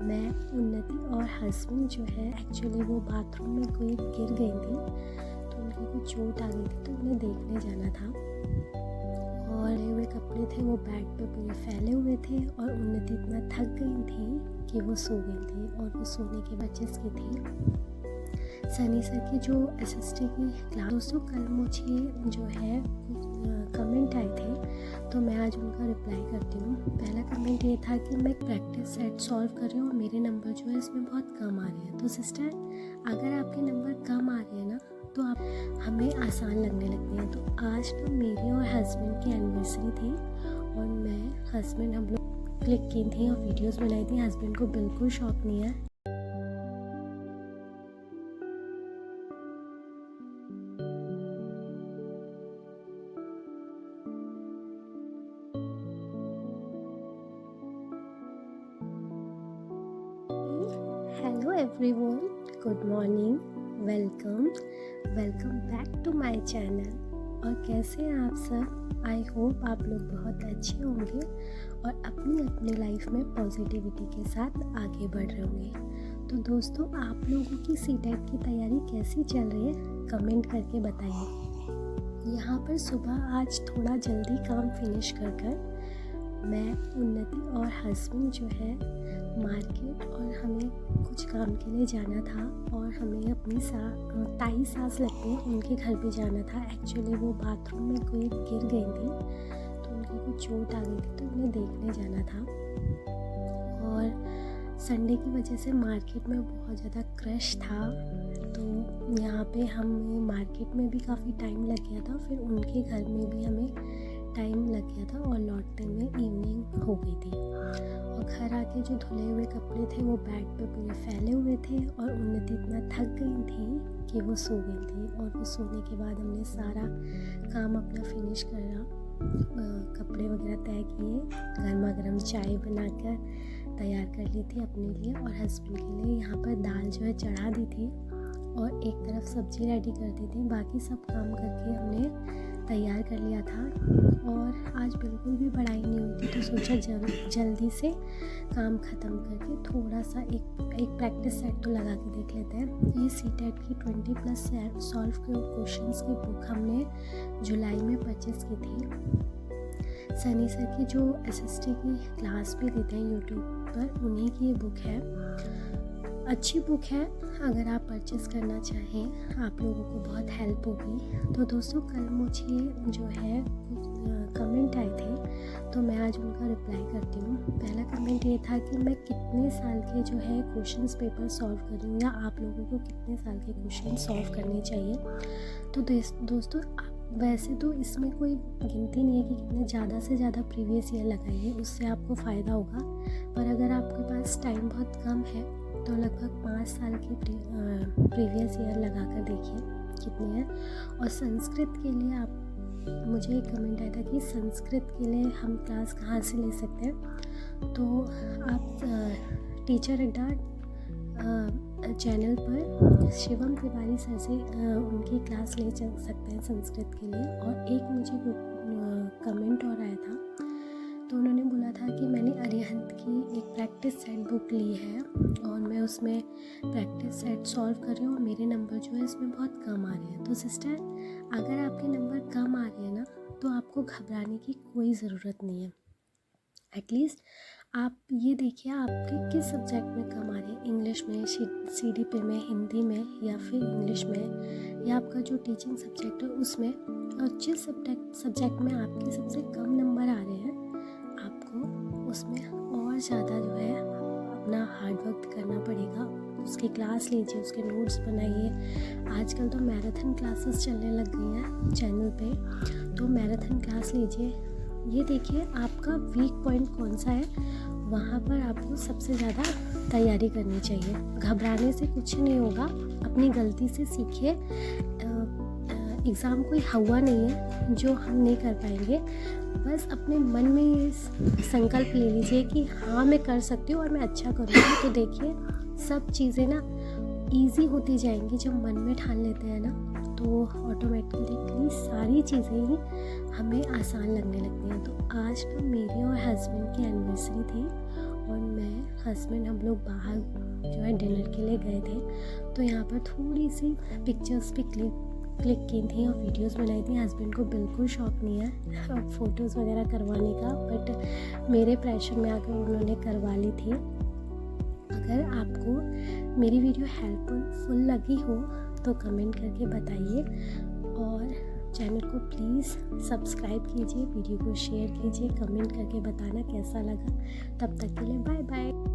मैं, उन्नति और हस्बैंड जो है एक्चुअली वो बाथरूम में कोई गिर गई थी, तो उनको कुछ चोट आ गई थी, तो उन्हें देखने जाना था। और हुए कपड़े थे वो बेड पे पूरे फैले हुए थे और उन्नति इतना थक गई थी कि वो सो गई थी और वो सोने की वजह की थी सनी सर की जो एसएसटी की क्लास। दोस्तों कल मुझे जो है कमेंट आए थे, तो मैं आज उनका रिप्लाई करती हूँ। पहला कमेंट ये था कि मैं प्रैक्टिस सेट सॉल्व कर रही हूँ और मेरे नंबर जो है इसमें बहुत कम आ रहे हैं। तो सिस्टर, अगर आपके नंबर कम आ रहे हैं ना, तो आप हमें आसान लगने लगते हैं। तो आज तो मेरी और हस्बैंड की एनिवर्सरी थी और मैं, हस्बैंड, हम लोग क्लिक की थी और वीडियोस बनाई थी। हस्बैंड को बिल्कुल शौक नहीं है। Hello everyone, good morning, welcome back to my channel. और कैसे हैं आप सब? आई होप आप लोग बहुत अच्छे होंगे और अपनी अपनी लाइफ में पॉजिटिविटी के साथ आगे बढ़ रहे होंगे। तो दोस्तों, आप लोगों की सीटेट की तैयारी कैसी चल रही है, कमेंट करके बताइए। यहाँ पर सुबह आज थोड़ा जल्दी काम फिनिश कर मैं, उन्नति और हस्बैंड जो है मार्केट, और हमें कुछ काम के लिए जाना था और हमें अपनी ताई सास लगते हैं, उनके घर भी जाना था। एक्चुअली वो बाथरूम में कोई गिर गई थी, तो उनको कुछ चोट आ गई थी, तो उन्हें देखने जाना था। और संडे की वजह से मार्केट में बहुत ज़्यादा क्रश था, तो यहाँ पे हमें मार्केट में भी काफ़ी टाइम लग गया था, फिर उनके घर में भी हमें टाइम लग गया था और लौटने में इवनिंग हो गई थी। और घर आके जो धुले हुए कपड़े थे वो बेड पे पूरे फैले हुए थे और उन्नति इतना थक गई थी कि वो सो गई थी। और वो सोने के बाद हमने सारा काम अपना फिनिश करा, कपड़े वगैरह तय किए, गर्मा गर्म चाय बनाकर तैयार कर ली थी अपने लिए और हस्बैंड के लिए। यहाँ पर दाल जो है चढ़ा दी थी और एक तरफ सब्ज़ी रेडी कर दी थी। बाकी सब काम करके हमने तैयार कर लिया था और आज बिल्कुल भी पढ़ाई नहीं हुई थी, तो सोचा जल्दी से काम ख़त्म करके थोड़ा सा एक प्रैक्टिस सेट तो लगा के देख लेते हैं। ये सीटेट की 20+ सॉल्व के क्वेश्चंस की बुक हमने जुलाई में परचेस की थी। सनी सर की जो एसएसटी की क्लास भी देते हैं यूट्यूब पर, उन्हीं की ये बुक है। अच्छी बुक है, अगर आप परचेस करना चाहें आप लोगों को बहुत हेल्प होगी। तो दोस्तों कल मुझे जो है कमेंट आए थे, तो मैं आज उनका रिप्लाई करती हूँ। पहला कमेंट ये था कि मैं कितने साल के जो है क्वेश्चंस पेपर सॉल्व कर रही हूँ, या आप लोगों को कितने साल के क्वेश्चन सॉल्व करने चाहिए। तो दोस्तों वैसे तो इसमें कोई गिनती नहीं है कि कितने ज़्यादा से ज़्यादा प्रीवियस ईयर लगाइए, उससे आपको फ़ायदा होगा। पर अगर आपके पास टाइम बहुत कम है तो लगभग 5 साल के प्रीवियस ईयर लगा कर देखिए कितने हैं। और संस्कृत के लिए आप, मुझे एक कमेंट आया था कि संस्कृत के लिए हम क्लास कहाँ से ले सकते हैं। तो आप टीचर अड्डा चैनल पर शिवम तिवारी सर से उनकी क्लास ले चल सकते हैं संस्कृत के लिए। और एक मुझे कमेंट और आया था, तो उन्होंने बोला था कि मैंने अरिहंत की एक प्रैक्टिस सेट बुक ली है और मैं उसमें प्रैक्टिस सेट सॉल्व कर रही हूँ और मेरे नंबर जो है इसमें बहुत कम आ रहे हैं। तो सिस्टर, अगर आपके नंबर कम आ रहे हैं ना, तो आपको घबराने की कोई ज़रूरत नहीं है। एटलीस्ट आप ये देखिए आपके किस सब्जेक्ट में कम आ रहे हैं, इंग्लिश में, CDP में, हिंदी में, या फिर इंग्लिश में, या आपका जो टीचिंग सब्जेक्ट है उसमें। और जिस सब्जेक्ट में आपके सबसे कम नंबर आ रहे हैं, आपको उसमें और ज़्यादा जो है अपना हार्ड वर्क करना पड़ेगा। उसकी क्लास लीजिए, उसके नोट्स बनाइए। आजकल तो मैराथन क्लासेस चलने लग गई हैं चैनल पे, तो मैराथन क्लास लीजिए। ये देखिए आपका वीक पॉइंट कौन सा है, वहाँ पर आपको सबसे ज़्यादा तैयारी करनी चाहिए। घबराने से कुछ नहीं होगा, अपनी गलती से सीखिए। एग्ज़ाम कोई हवा नहीं है जो हम नहीं कर पाएंगे। बस अपने मन में ये संकल्प ले लीजिए कि हाँ मैं कर सकती हूँ और मैं अच्छा करूँगी। तो देखिए सब चीज़ें ना ईजी होती जाएंगी। जब मन में ठान लेते हैं ना, तो ऑटोमेटिकली सारी चीज़ें ही हमें आसान लगने लगती हैं। तो आज तो मेरी और हस्बैंड की एनिवर्सरी थी और मैं, हस्बैंड हम लोग बाहर जो है डिनर के लिए गए थे, तो यहाँ पर थोड़ी सी पिक्चर्स भी क्लिक की थी और वीडियोस बनाई थी। हस्बैंड को बिल्कुल शौक नहीं है फ़ोटोज़ वगैरह करवाने का, बट मेरे प्रेशर में आकर उन्होंने करवा ली थी। अगर आपको मेरी वीडियो हेल्पफुल लगी हो तो कमेंट करके बताइए, और चैनल को प्लीज़ सब्सक्राइब कीजिए, वीडियो को शेयर कीजिए, कमेंट करके बताना कैसा लगा। तब तक के लिए बाय बाय।